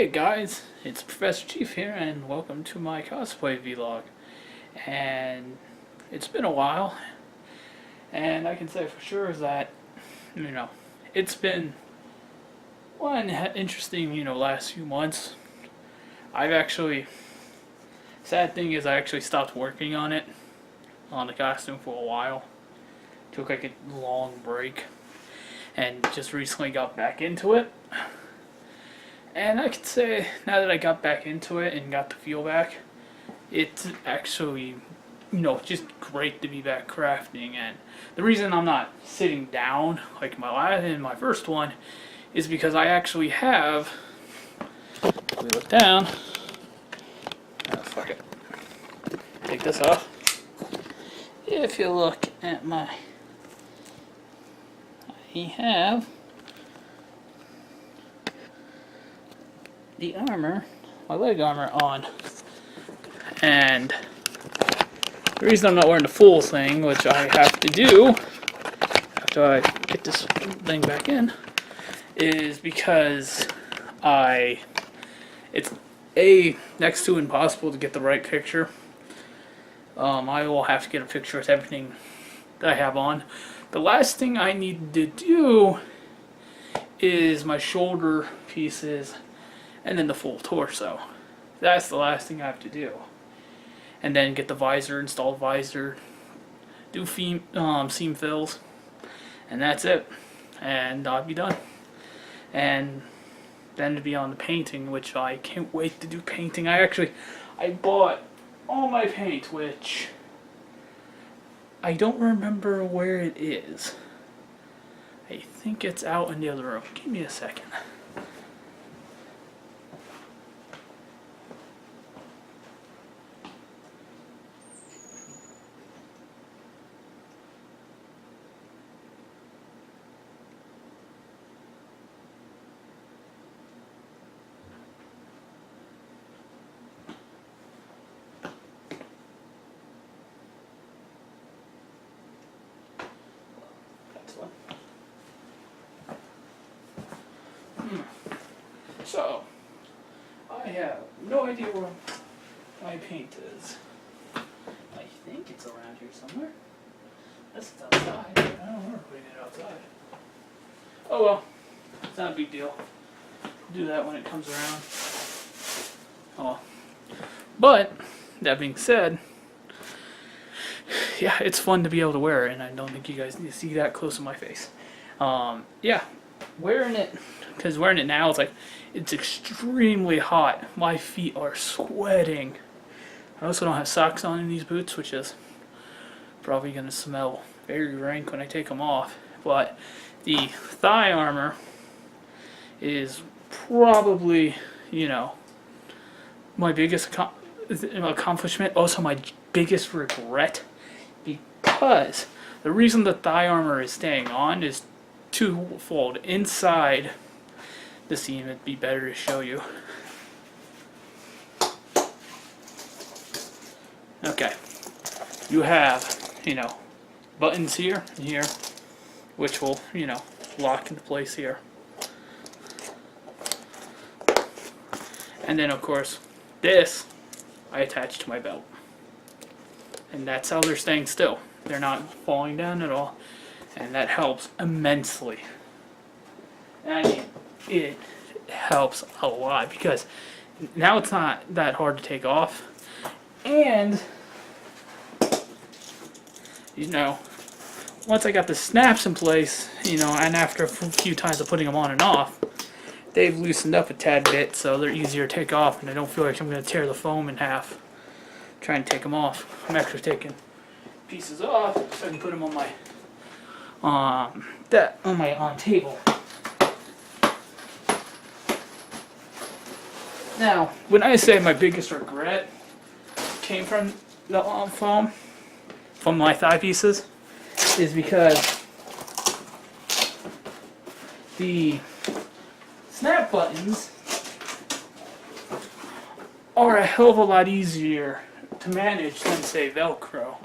Hey guys, it's Professor Chief here and welcome to my cosplay vlog. And it's been a while and I can say for sure that, it's been one interesting, last few months. Sad thing is I actually stopped working on the costume for a while. Took like a long break and just recently got back into it. And I can say, now that I got back into it and got the feel back, it's actually, just great to be back crafting. And the reason I'm not sitting down like my first one is because I actually have, if we look down, fuck it, take this off. If you look at I have the armor, my leg armor on, and the reason I'm not wearing the full thing, which I have to do after I get this thing back in, is because it's next to impossible to get the right picture. I will have to get a picture with everything that I have on. The last thing I need to do is my shoulder pieces and then the full torso. That's the last thing I have to do. And then get the visor, install the visor, do seam fills, and that's it. And I'll be done. And then to be on the painting, which I can't wait to do painting. I bought all my paint, which I don't remember where it is. I think it's out in the other room. Give me a second. So, I have no idea where my paint is. I think it's around here somewhere. Unless it's outside. I don't remember putting it outside. Oh well, it's not a big deal. I'll do that when it comes around. Oh, but that being said, yeah, it's fun to be able to wear it, and I don't think you guys need to see that close to my face. Yeah, wearing it now, it's extremely hot. My feet are sweating. I also don't have socks on in these boots, which is probably going to smell very rank when I take them off. But the thigh armor is probably, my biggest accomplishment. Also my biggest regret, because the reason the thigh armor is staying on is twofold. Inside the seam, it'd be better to show you. Okay, you have, buttons here and here, which will, lock into place here. And then of course, this I attach to my belt. And that's how they're staying still. They're not falling down at all. And that helps immensely. I mean, it helps a lot because now it's not that hard to take off. And, once I got the snaps in place, and after a few times of putting them on and off, they've loosened up a tad bit, so they're easier to take off, and I don't feel like I'm going to tear the foam in half trying to take them off. I'm actually taking pieces off so I can put them on my table. Now, when I say my biggest regret came from the foam, from my thigh pieces, is because the snap buttons are a hell of a lot easier to manage than, say, Velcro.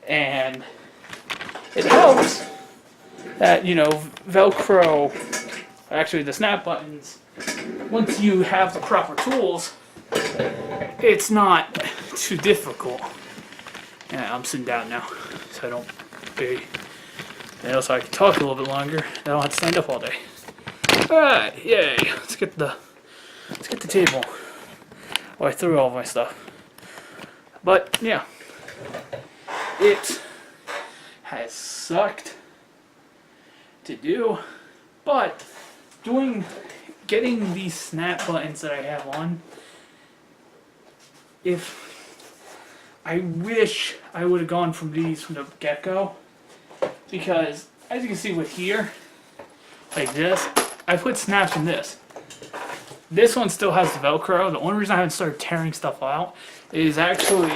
And it helps that, Velcro, actually the snap buttons, once you have the proper tools, it's not too difficult. Yeah, I'm sitting down now, so I don't be. And also I can talk a little bit longer. I don't have to stand up all day. Alright, yay. Let's get the table. Oh, I threw all of my stuff. But yeah. It has sucked to do. But getting these snap buttons that I have on, I wish I would have gone from these from the get-go, because as you can see with here, like this, I put snaps in this. This one still has the Velcro. The only reason I haven't started tearing stuff out is actually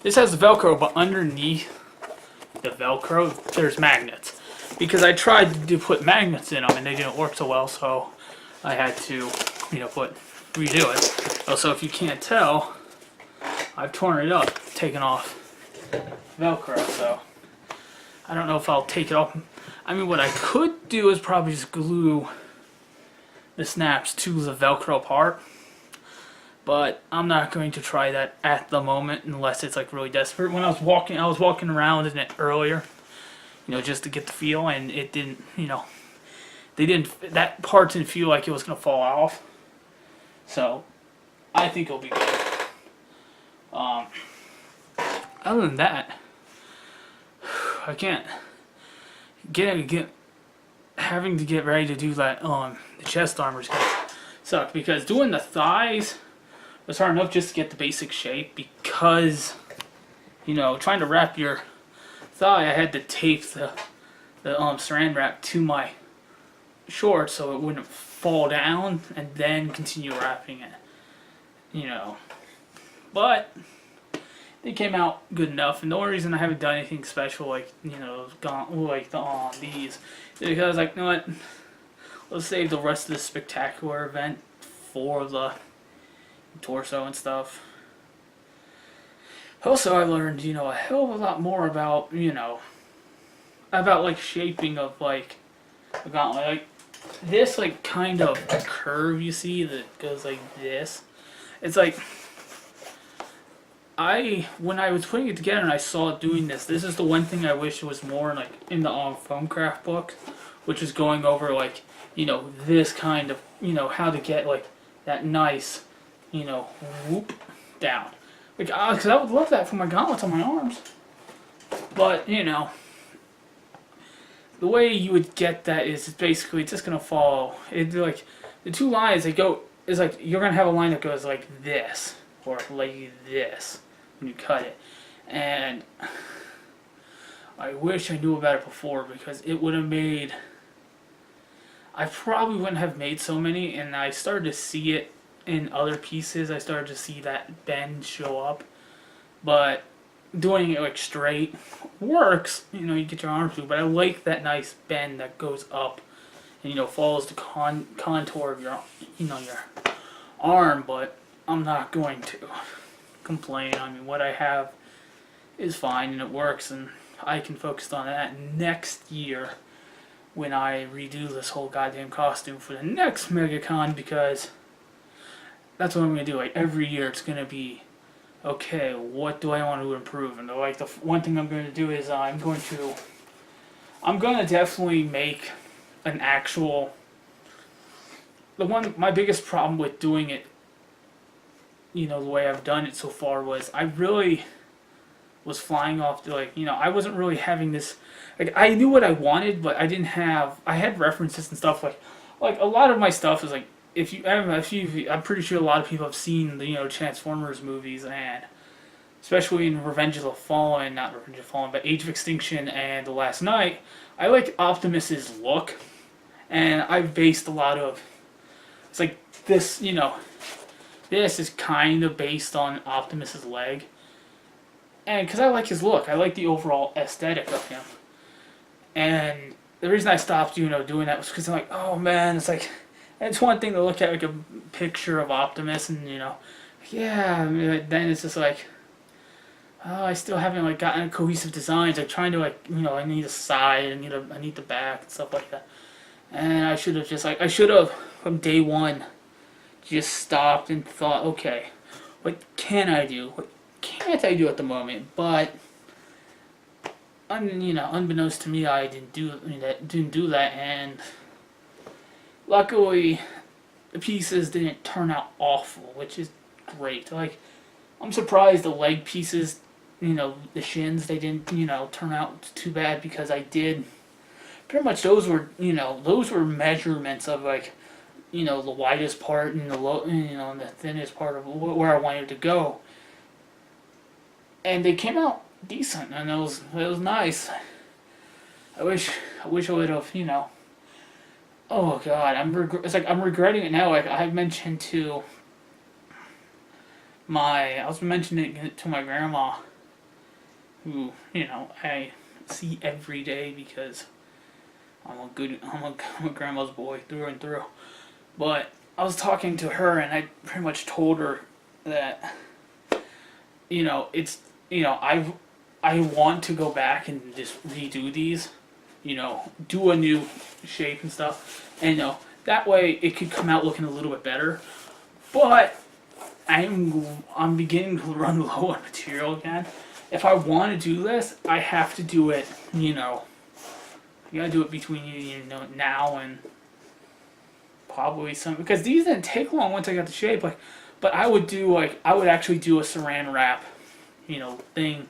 this has the Velcro, but underneath the Velcro there's magnets, because I tried to put magnets in them and they didn't work so well, so I had to redo it. Also, if you can't tell, I've torn it up, taken off Velcro, so I don't know if I'll take it off. I mean, what I could do is probably just glue the snaps to the Velcro part, but I'm not going to try that at the moment unless it's like really desperate. When I was walking around in it earlier, just to get the feel, and it didn't, that part didn't feel like it was gonna fall off. So I think it'll be good. Other than that, I can't having to get ready to do that. The chest armor's gonna suck, because doing the thighs was hard enough just to get the basic shape, because trying to wrap your thigh, I had to tape the saran wrap to my shorts so it wouldn't fall down, and then continue wrapping it. But they came out good enough, and the only reason I haven't done anything special these is because I was like, you know what, let's save the rest of the spectacular event for the torso and stuff. Also, I learned, a hell of a lot more about, about shaping of a gauntlet. Like this, kind of curve you see that goes like this. It's like, when I was putting it together and I saw it doing this is the one thing I wish was more in the foam craft book, which is going over this kind of, how to get that nice, whoop down. Because I would love that for my gauntlets on my arms. But, the way you would get that is basically it's just going to follow. It's like the two lines, you're going to have a line that goes like this, or like this when you cut it. And I wish I knew about it before, because it would have made, I probably wouldn't have made so many, and I started to see it in other pieces. I started to see that bend show up, but doing it straight works. You get your arm through, but I like that nice bend that goes up and follows the contour of your your arm. But I'm not going to complain. I mean, what I have is fine and it works, and I can focus on that next year when I redo this whole goddamn costume for the next MegaCon, because that's what I'm going to do. Every year it's going to be, okay, what do I want to improve? And the one thing I'm going to do is I'm going to definitely make an actual, my biggest problem with doing it, the way I've done it so far, was I really was flying off to I wasn't really having this, I knew what I wanted, but I had references and stuff, like a lot of my stuff is I'm pretty sure a lot of people have seen the Transformers movies, and especially in Revenge of the Fallen, not Revenge of the Fallen, but Age of Extinction and The Last Knight, I like Optimus's look, and I've based a lot of, it's this, this is kind of based on Optimus's leg, and because I like his look, I like the overall aesthetic of him, and the reason I stopped, doing that was because I'm like, oh man, it's one thing to look at a picture of Optimus and yeah, then it's just oh, I still haven't gotten cohesive designs. I'm trying to I need a side, I need the back and stuff like that. And I should have just like, I should have from day one just stopped and thought, okay, what can I do? What can't I do at the moment? But unbeknownst to me, I didn't do that. Didn't do that, and luckily, the pieces didn't turn out awful, which is great. Like, I'm surprised the leg pieces, the shins, they didn't, turn out too bad because I did. Pretty much those were measurements of like, the widest part and the low, and the thinnest part of where I wanted to go, and they came out decent, and it was nice. I wish I would have, Oh God, it's like I'm regretting it now. Like I mentioned to I was mentioning it to my grandma, who I see every day because I'm a grandma's boy through and through. But I was talking to her and I pretty much told her that it's I want to go back and just redo these, do a new shape and stuff, and that way it could come out looking a little bit better. But I'm beginning to run low on material again. If I want to do this, I have to do it. You gotta do it between now and probably some, because these didn't take long once I got the shape. Like, but I would actually do a saran wrap, thing,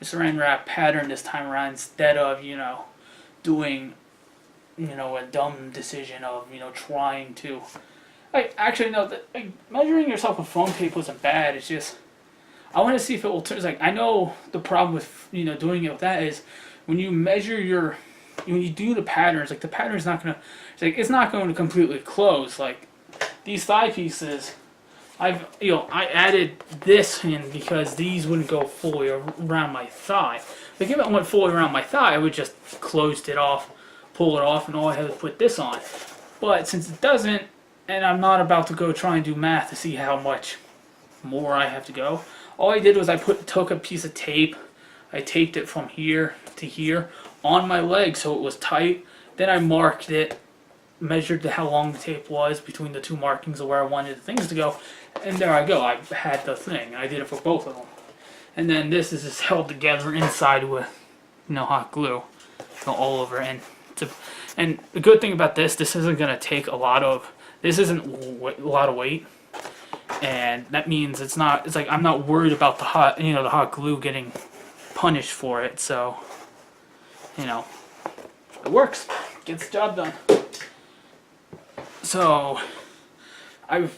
a saran wrap pattern this time around instead of doing a dumb decision of trying to. Actually no, measuring yourself with foam tape wasn't bad. It's just I want to see if it will turn. It's like I know the problem with doing it with that is when you measure when you do the patterns, like the pattern's not gonna. It's not going to completely close. Like these thigh pieces, I added this in because these wouldn't go fully around my thigh. Like if it went fully around my thigh, I would just closed it off, pull it off, and all I had to put this on. But since it doesn't, and I'm not about to go try and do math to see how much more I have to go. All I did was I took a piece of tape, I taped it from here to here on my leg so it was tight. Then I marked it, measured how long the tape was between the two markings of where I wanted the things to go, and there I go. I had the thing. I did it for both of them. And then this is just held together inside with hot glue all over. And the good thing about this isn't going to take a lot of. This isn't a lot of weight, and that means it's like I'm not worried about the hot glue getting punished for it. So, it works, gets the job done. So, I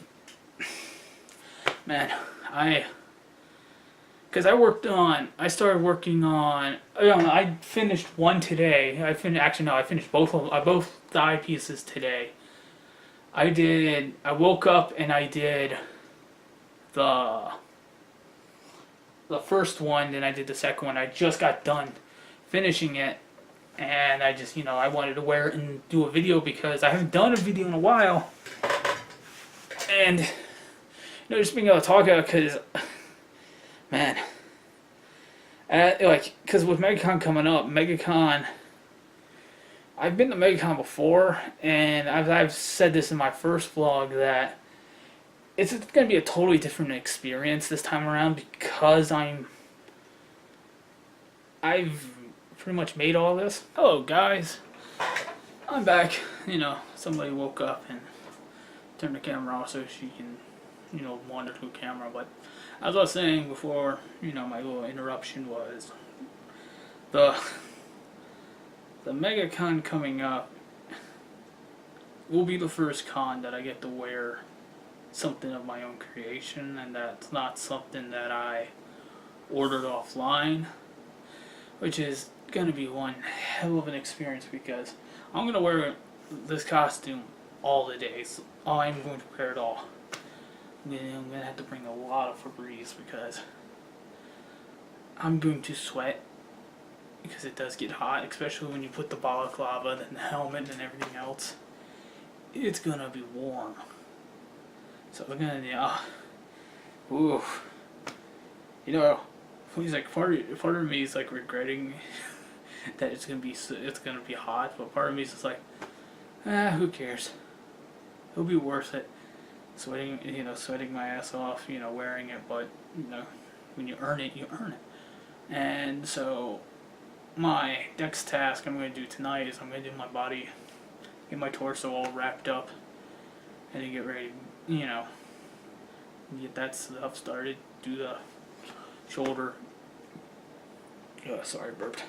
started working on. I finished one today. I finished both thigh pieces today. I woke up and I did the first one, then I did the second one. I just got done finishing it, and I just, I wanted to wear it and do a video because I haven't done a video in a while. And, just being able to talk about it because, man, because with MegaCon coming up, I've been to MegaCon before, and I've said this in my first vlog that it's going to be a totally different experience this time around because I've pretty much made all this. Hello guys, I'm back. Somebody woke up and turned the camera off so she can, wander to a camera. But as I was saying before, my little interruption was the MegaCon coming up will be the first con that I get to wear something of my own creation, and that's not something that I ordered offline, which is going to be one hell of an experience because I'm going to wear this costume all the days. I'm going to wear it all. I'm going to have to bring a lot of Febreze because I'm going to sweat because it does get hot, especially when you put the balaclava and the helmet and everything else. It's going to be warm. So we're gonna, oof. He's like part of me is like regretting that it's gonna be hot, but part of me is just like, Who cares? It'll be worth it. Sweating my ass off, wearing it, but, when you earn it, you earn it. And so, my next task I'm going to do tonight is I'm going to do my body, get my torso all wrapped up, and then get ready, get that stuff started, do the shoulder, sorry, burped,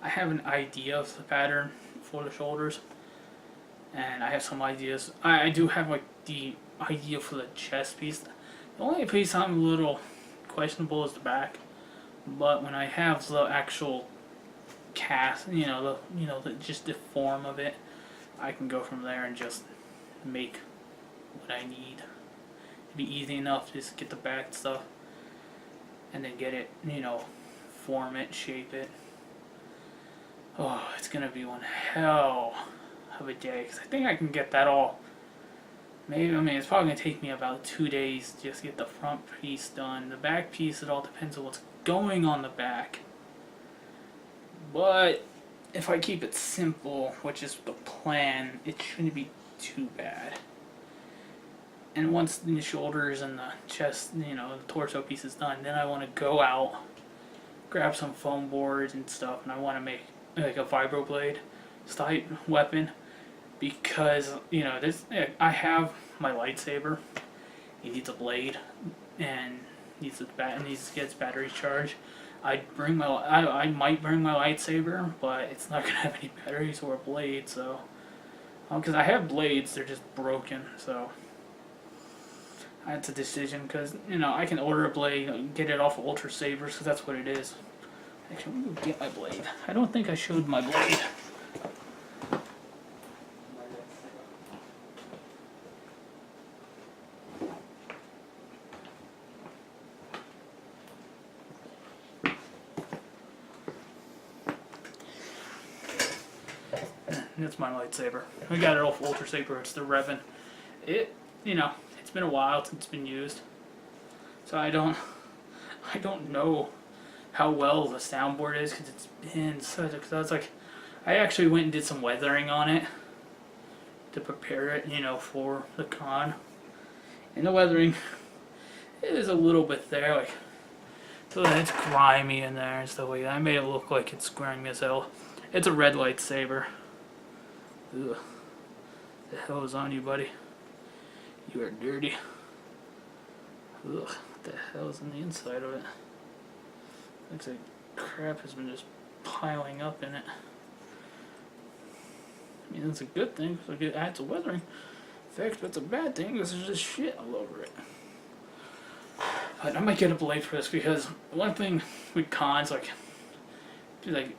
I have an idea of the pattern for the shoulders, and I have some ideas. I do have like the idea for the chest piece. The only piece I'm a little questionable is the back, but when I have the actual cast, just the form of it, I can go from there and just make what I need. It'd be easy enough to just get the back stuff and then get it, form it, shape it. Oh, it's gonna be one hell of a day, because I think I can get that all. It's probably gonna take me about 2 days to just get the front piece done. The back piece, it all depends on what's going on the back. But if I keep it simple, which is the plan, it shouldn't be too bad. And once the shoulders and the chest, the torso piece is done, then I want to go out, grab some foam boards and stuff, and I want to make like a vibroblade type weapon, because I have my lightsaber. It needs a blade and needs to get its battery charged. I might bring my lightsaber, but it's not gonna have any batteries or a blade. So, because I have blades, they're just broken. So that's a decision. Because I can order a blade, get it off of Ultra Sabers, because that's what it is. Actually, I'm gonna get my blade. I don't think I showed my blade. That's my lightsaber. I got it off Ultra Saber. It's the Revan. It's been a while since it's been used, so I don't know how well the soundboard is, because it's been such. Because I actually went and did some weathering on it to prepare it, for the con. And the weathering is a little bit there, so it's grimy in there and stuff like that. I made it look like it's grimy as hell. It's a red lightsaber. Ugh. The hell is on you, buddy? You are dirty. Ugh. What the hell is on the inside of it? Looks like crap has been just piling up in it. That's a good thing, because it adds a weathering effect, but it's a bad thing because there's just shit all over it. But I might get a blade for this, because one thing with cons, because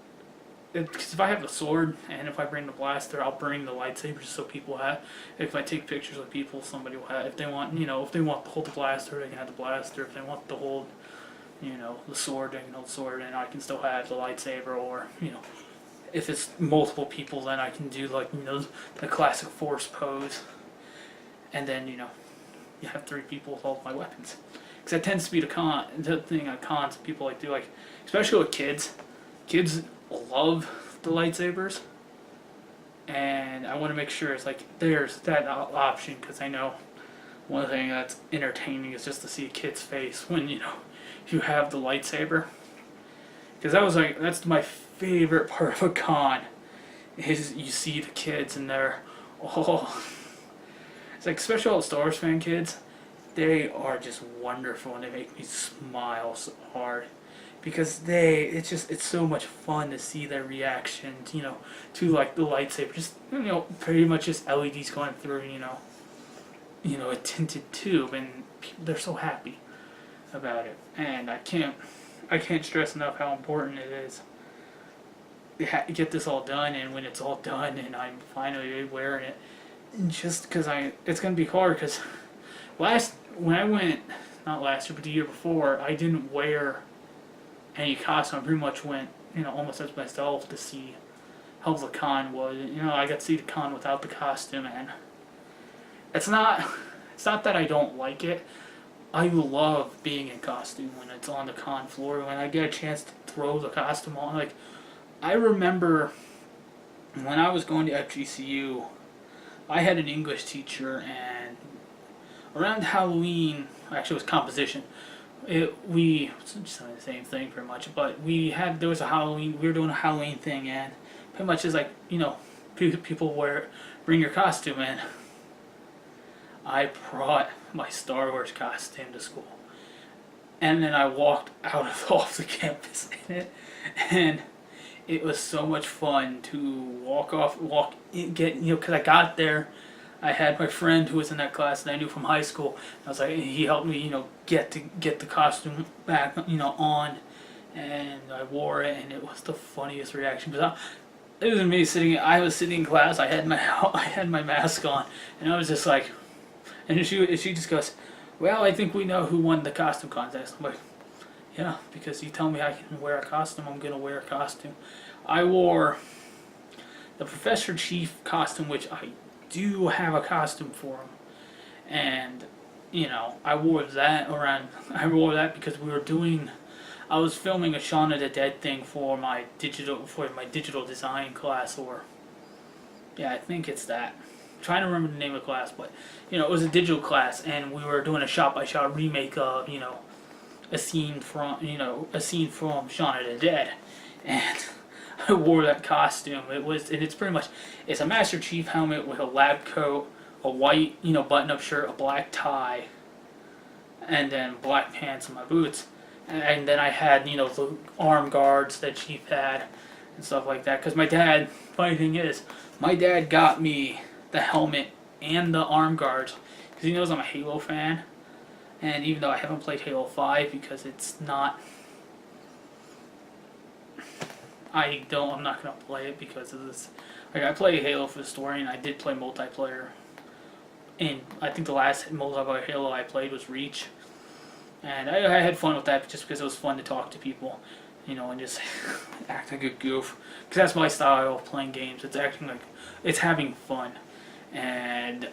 if I have the sword and if I bring the blaster, I'll bring the lightsaber just so people have. If I take pictures of people, somebody will have. If they want, if they want to hold the blaster, they can have the blaster. If they want to hold, the sword, they can hold the sword, and I can still have the lightsaber. Or, if it's multiple people, then I can do the classic Force pose, and then you have 3 people with all of my weapons. Because that tends to be the thing on cons people like do, especially with kids. Kids love the lightsabers, and I want to make sure it's there's that option, because I know one thing that's entertaining is just to see a kid's face when you have the lightsaber, because that's my favorite part of a con, is you see the kids and they're it's especially all the Star Wars fan kids, they are just wonderful and they make me smile so hard. Because it's so much fun to see their reaction, to the lightsaber. Just, pretty much just LEDs going through, a tinted tube, and they're so happy about it. And I can't stress enough how important it is to get this all done. And when it's all done and I'm finally wearing it, just because it's gonna be hard, because when I went, not last year but the year before, I didn't wear any costume. I pretty much went, almost as myself to see how the con was. I got to see the con without the costume, and it's not that I don't like it. I love being in costume when it's on the con floor. When I get a chance to throw the costume on, I remember when I was going to FGCU, I had an English teacher, and around Halloween, actually it was composition. We it's just the same thing pretty much, but there was a Halloween. We were doing a Halloween thing, and pretty much is like people bring your costume in. I brought my Star Wars costume to school, and then I walked off the campus in it, and it was so much fun to walk in, because I got there. I had my friend who was in that class that I knew from high school. I was like, he helped me, get the costume back, on, and I wore it, and it was the funniest reaction because it was me sitting. I was sitting in class. I had my mask on, and I was just like, and she just goes, "Well, I think we know who won the costume contest." I'm like, "Yeah, because you tell me I can wear a costume, I'm gonna wear a costume." I wore the Professor Chief costume, which I do have a costume for him, and I wore that around. I wore that because I was filming a Shaun of the Dead thing for my digital design class, or yeah, I think it's that. I'm trying to remember the name of the class, but it was a digital class, and we were doing a shot-by-shot remake of a scene from Shaun of the Dead, and I wore that costume. It's pretty much, it's a Master Chief helmet with a lab coat, a white button-up shirt, a black tie, and then black pants and my boots. And then I had the arm guards that Chief had and stuff like that. Because funny thing is, my dad got me the helmet and the arm guards because he knows I'm a Halo fan. And even though I haven't played Halo 5 because it's not, I'm not gonna play it because of this. Like, I play Halo for the story, and I did play multiplayer. And I think the last multiplayer Halo I played was Reach, and I had fun with that just because it was fun to talk to people, and just act like a goof. Because that's my style of playing games. It's acting like it's having fun, and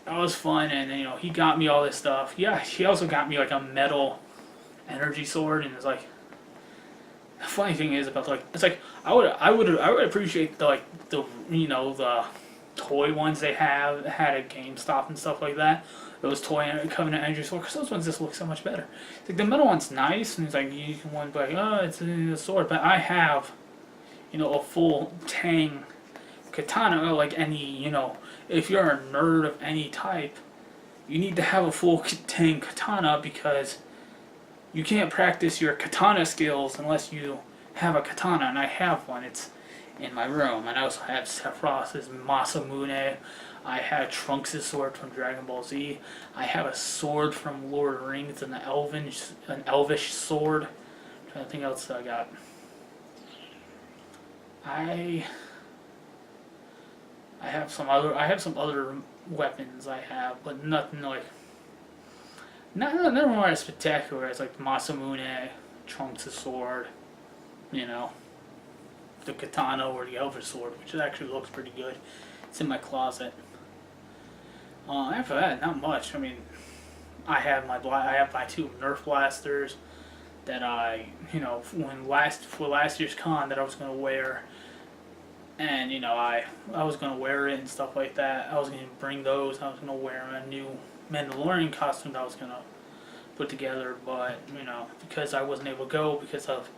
that was fun. And he got me all this stuff. Yeah, he also got me like a metal energy sword, and it's like. The funny thing is about it's like I would appreciate the toy ones they had at GameStop and stuff like that. Those toy Covenant Energy Sword, because those ones just look so much better. It's like the metal one's nice, and it's like you can one like, oh, it's a sword, but I have a full Tang katana, like any if you're a nerd of any type, you need to have a full Tang katana because you can't practice your katana skills unless you have a katana, and I have one. It's in my room. And I also have Sephiroth's Masamune. I have Trunks' sword from Dragon Ball Z. I have a sword from Lord of the Rings, an elvish sword. I'm trying to think what else I got. I have some other weapons I have, but nothing like. Never more as spectacular as like Masamune, Trunks' sword, the katana or the elvish sword, which actually looks pretty good. It's in my closet. After that, not much. I mean, I have my two Nerf blasters that I for last year's con that I was gonna wear, and I was gonna wear it and stuff like that. I was gonna bring those. I was gonna wear a new Mandalorian costume that I was gonna put together, but because I wasn't able to go because of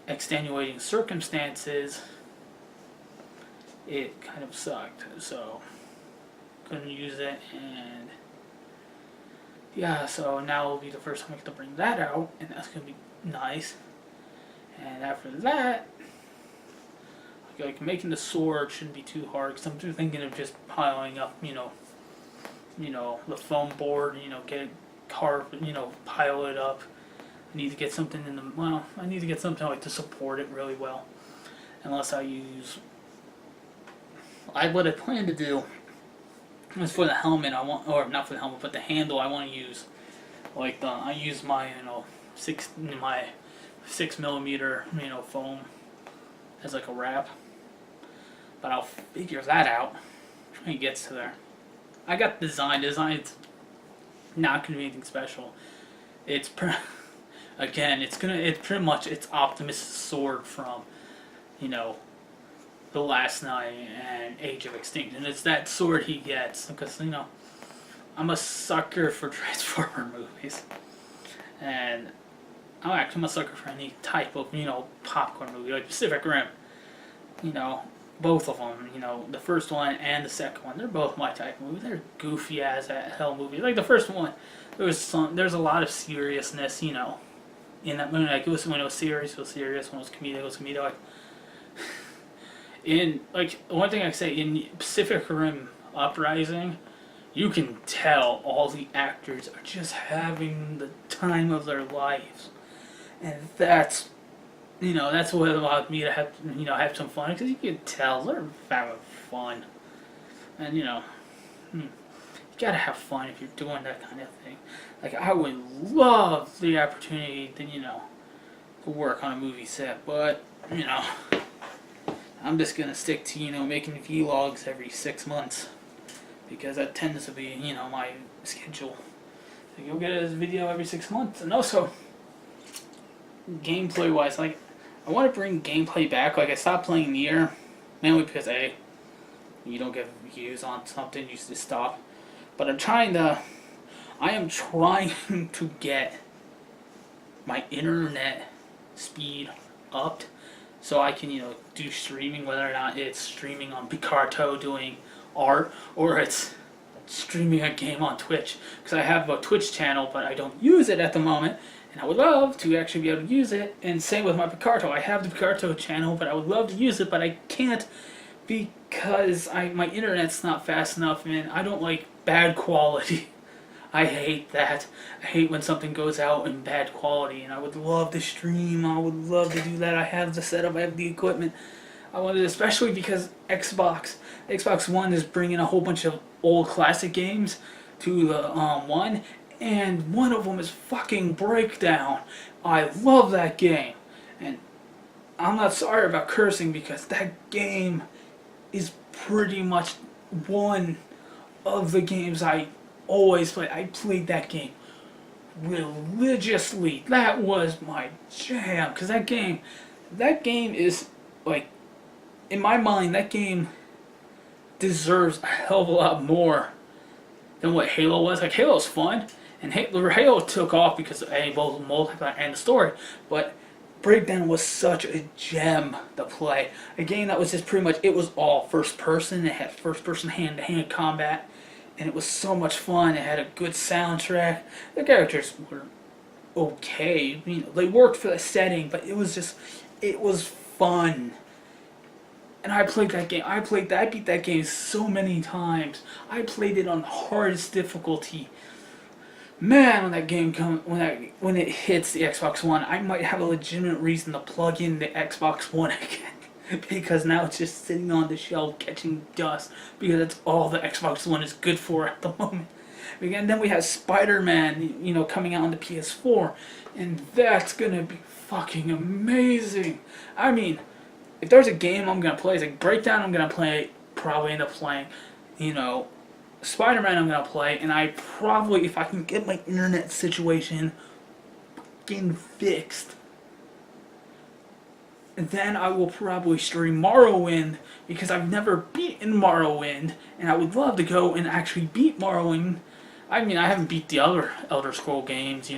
extenuating circumstances, it kind of sucked. So couldn't use it, and yeah. So now will be the first time I get to bring that out, and that's gonna be nice. And after that, like making the sword shouldn't be too hard because I'm just thinking of just piling up, the foam board, get it carved, pile it up. I need to get something I need to get something like to support it really well. Unless I use, what I plan to do is for the helmet, or not for the helmet, but the handle I want to use, like I use my, my 6mm, foam as like a wrap. But I'll figure that out when it gets to there. I got design. Design's not gonna be anything special. It's pretty much it's Optimus' sword from, The Last Knight and Age of Extinction. It's that sword he gets because I'm a sucker for Transformer movies, and I'm a sucker for any type of popcorn movie like Pacific Rim. You know, both of them. The first one and the second one. They're both my type of movie. They're goofy as hell movies. Like the first one, there's a lot of seriousness. In that movie, like when it was serious, it was serious. When it was comedic, it was comedic. One thing I say in Pacific Rim Uprising, you can tell all the actors are just having the time of their lives, and that's what allowed me to have some fun because you can tell they're having fun, and you gotta have fun if you're doing that kind of thing. Like I would love the opportunity to work on a movie set, but I'm just gonna stick to making vlogs every 6 months because that tends to be my schedule. So you'll get a video every 6 months, and also gameplay wise, like I want to bring gameplay back. Like I stopped playing Nier mainly because you don't get views on something, you just stop. But I am trying to get my internet speed upped so I can, do streaming, whether or not it's streaming on Picarto doing art or it's streaming a game on Twitch. Because I have a Twitch channel, but I don't use it at the moment, and I would love to actually be able to use it. And same with my Picarto. I have the Picarto channel, but I would love to use it, but I can't because my internet's not fast enough, and I don't like bad quality. I hate that. I hate when something goes out in bad quality, and I would love to stream. I would love to do that. I have the setup. I have the equipment. I wanted, especially because Xbox One is bringing a whole bunch of old classic games to the One, and one of them is fucking Breakdown. I love that game, and I'm not sorry about cursing because that game is pretty much one of the games I always play. I played that game religiously. That was my jam because that game is like, in my mind, that game deserves a hell of a lot more than what Halo was. Like Halo's fun, and Halo took off because of both multiplayer and the story, but Breakdown was such a gem to play. A game that was just pretty much, it was all first person. It had first person hand to hand combat, and it was so much fun. It had a good soundtrack. The characters were okay. They worked for the setting, but it was fun. And I played that game. I beat that game so many times. I played it on the hardest difficulty. Man, when that game when it hits the Xbox One, I might have a legitimate reason to plug in the Xbox One again. Because now it's just sitting on the shelf catching dust, because that's all the Xbox One is good for at the moment. And then we have Spider-Man, coming out on the PS4, and that's gonna be fucking amazing. I mean, if there's a game I'm gonna play, it's like Breakdown. I'm gonna probably end up playing, Spider-Man I'm gonna play, and I probably, if I can get my internet situation fucking fixed, then I will probably stream Morrowind, because I've never beaten Morrowind, and I would love to go and actually beat Morrowind. I mean, I haven't beat the other Elder Scroll games,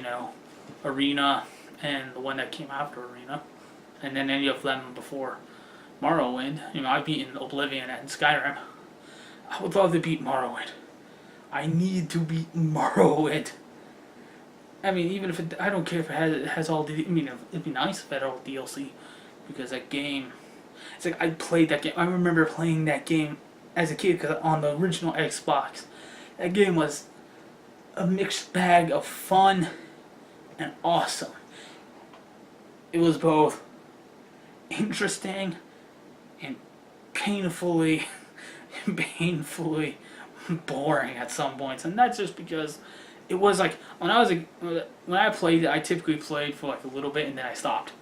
Arena, and the one that came after Arena, and then any of them before Morrowind. I've beaten Oblivion and Skyrim. I would love to beat Morrowind. I need to beat Morrowind. I mean, even if I don't care if it has all the. It'd be nice if it had all DLC, because that game. It's like I played that game. I remember playing that game as a kid because on the original Xbox, that game was a mixed bag of fun and awesome. It was both interesting and painfully boring at some points, and that's just because it was like when I played it, I typically played for like a little bit and then I stopped,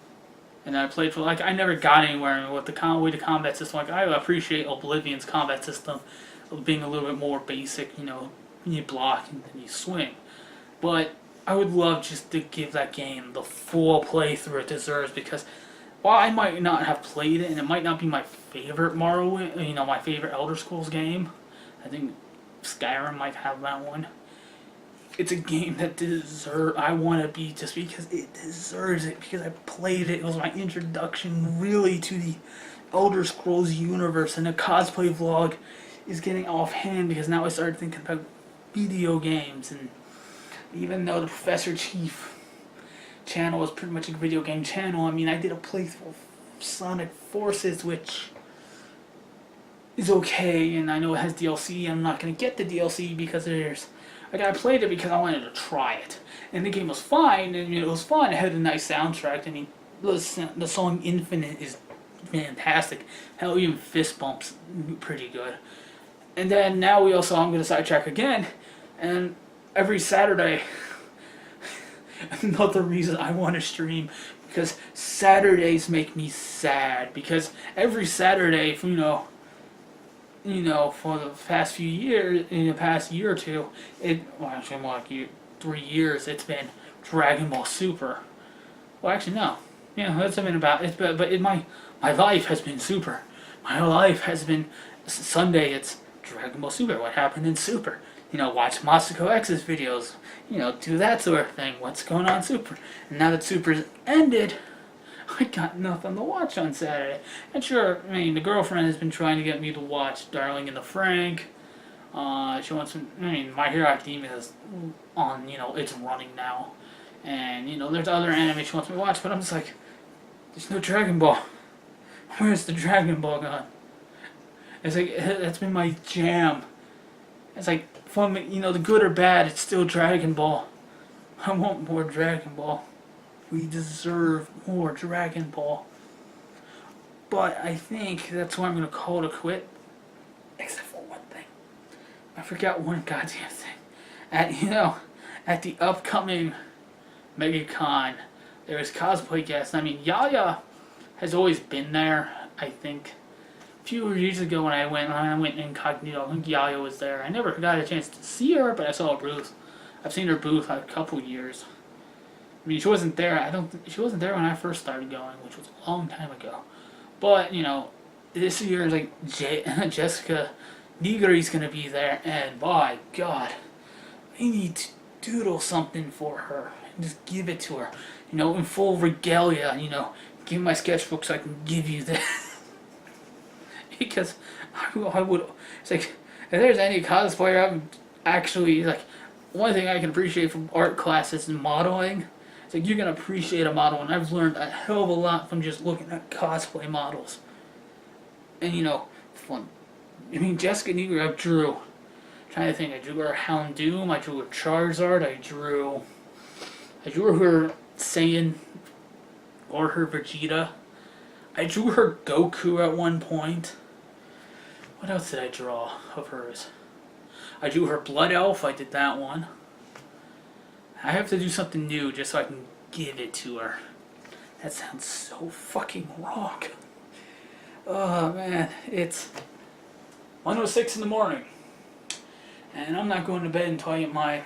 and then I played for I never got anywhere with the way the combat system. Like I appreciate Oblivion's combat system being a little bit more basic. You block and then you swing, but I would love just to give that game the full playthrough it deserves, because while I might not have played it, and it might not be my favorite my favorite Elder Scrolls game, I think Skyrim might have that one. It's a game that I want to be just because it deserves it, because I played it. It was my introduction really to the Elder Scrolls universe, and the cosplay vlog is getting offhand because now I started thinking about video games, and even though the Professor Chief channel is pretty much a video game channel, I mean, I did a playthrough of Sonic Forces, which is okay, and I know it has DLC. I'm not going to get the DLC because I played it because I wanted to try it. And the game was fine, and it was fun. It had a nice soundtrack. I mean, the song Infinite is fantastic. Hell, even Fist Bump's pretty good. And then now I'm going to sidetrack again, and every Saturday, another reason I want to stream, because Saturdays make me sad, because every Saturday, for the past few years, in the past year or two, actually more like 3 years, it's been Dragon Ball Super. Well, actually, no. Yeah, that's been about it. But my life has been Super. My life has been Sunday. It's Dragon Ball Super. What happened in Super? Watch Masako X's videos. Do that sort of thing. What's going on in Super? And now that Super's ended, I got nothing to watch on Saturday. And sure, I mean, the girlfriend has been trying to get me to watch Darling in the Franxx. She wants to, My Hero Academia is on, it's running now. And, there's other anime she wants me to watch, but I'm just like, there's no Dragon Ball. Where's the Dragon Ball gone? It's like, that's been my jam. It's like, fun, the good or bad, it's still Dragon Ball. I want more Dragon Ball. We deserve more Dragon Ball. But I think that's why I'm going to call it a quit. Except for one thing. I forgot one goddamn thing. At the upcoming MegaCon, there was cosplay guests. I mean, Yaya has always been there, I think. A few years ago when I went incognito, I think Yaya was there. I never got a chance to see her, but I saw her booth. I've seen her booth a couple years. I mean, she wasn't there. She wasn't there when I first started going, which was a long time ago. But this year, like Jessica Nigri's gonna be there, and by God, I need to doodle something for her and just give it to her. In full regalia. Give me my sketchbook so I can give you this. Because I would. It's like, if there's any cosplayer, I'm actually like, one thing I can appreciate from art classes and modeling. It's like, you can appreciate a model, and I've learned a hell of a lot from just looking at cosplay models. And fun. I mean, Jessica Nigri, I drew. I'm trying to think, I drew her Houndoom, I drew her Charizard, I drew her Saiyan or her Vegeta. I drew her Goku at one point. What else did I draw of hers? I drew her Blood Elf, I did that one. I have to do something new just so I can give it to her. That sounds so fucking wrong. Oh man, it's 1:06 in the morning. And I'm not going to bed until I get my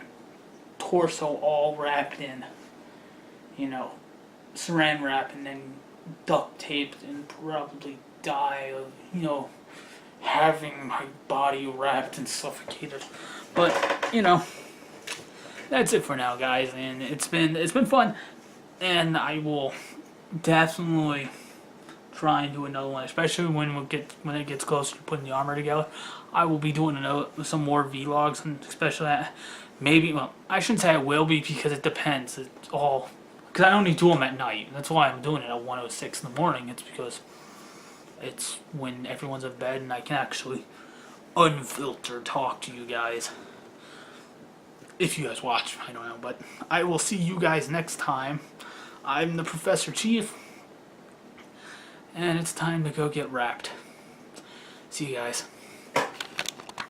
torso all wrapped in, saran wrap, and then duct taped, and probably die of, having my body wrapped and suffocated. But, that's it for now, guys, and it's been fun, and I will definitely try and do another one, especially when it gets closer to putting the armor together. I will be doing some more vlogs, and especially I shouldn't say I will be, because it depends. It's all because I only do them at night. That's why I'm doing it at 1:06 in the morning. It's because it's when everyone's in bed and I can actually unfiltered talk to you guys. If you guys watch, I don't know, but I will see you guys next time. I'm the Professor Chief, and it's time to go get wrapped. See you guys.